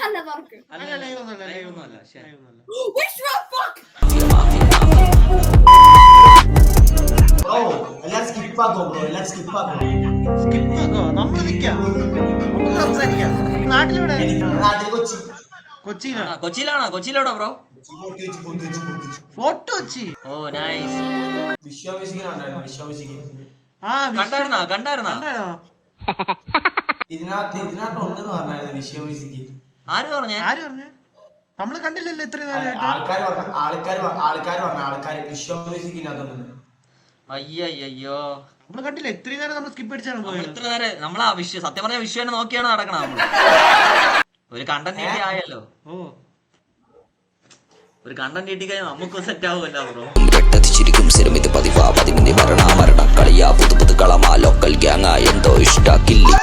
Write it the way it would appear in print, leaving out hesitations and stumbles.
അല്ല തുറക്ക്. എല്ലാരും സ്കിപ്പാക്കോ ബ്രോ, എല്ലാരും സ്കിപ്പാക്കോ. നമ്മള് നിക്കാം, നമുക്ക് സംസാരിക്കാം. നാട്ടിലെവിടെ? നാട്ടിൽ കൊച്ചി. കൊച്ചിയിലാണ്. കൊച്ചിയിലോടാ ബ്രോ? ഫോർട്ട് കൊച്ചി. ഓ നൈസ്. വിശ്വമിശിക്കുന്നുണ്ടായിരുന്നു, വിശ്വമിശിക്ക്. കണ്ടായിരുന്നാ? ഇതിനകത്ത് ഉണ്ടെന്ന് പറഞ്ഞായിരുന്നു വിശ്വമിശിക്ക്. ആര് പറഞ്ഞേ? നമ്മള് കണ്ടില്ലല്ലോ ഇത്ര നേരമായിട്ട്. ആൾക്കാര് വിശ്വമിശിക്കിനകത്തുണ്ടെന്ന്. അയ്യോ നമ്മള് കണ്ടില്ല, ഇത്രയും നേരം നമ്മൾ സ്കിപ്പ് അടിച്ചാണ് പോയത്. ഇത്ര നേരം നമ്മളാ സത്യം പറഞ്ഞ വിശ്വനെ നോക്കിയാണ് നടക്കണം നമ്മള്. ഒരു കണ്ടന്റ് ആയല്ലോ. ഒരു കണ്ടന്റ് കിട്ടിക്കഴിഞ്ഞാൽ നമുക്ക് സെറ്റ് ആവുമല്ലോ ബ്രോ. വെട്ടത്തിച്ചിരിക്കും സിനിമിത് പതിവാ 13 മരണ കളിയാ പുതു കളമാ ലോക്കൽ ഗ്യാങ്ങാ എന്തോ ഇഷ്ടാക്കില്ല.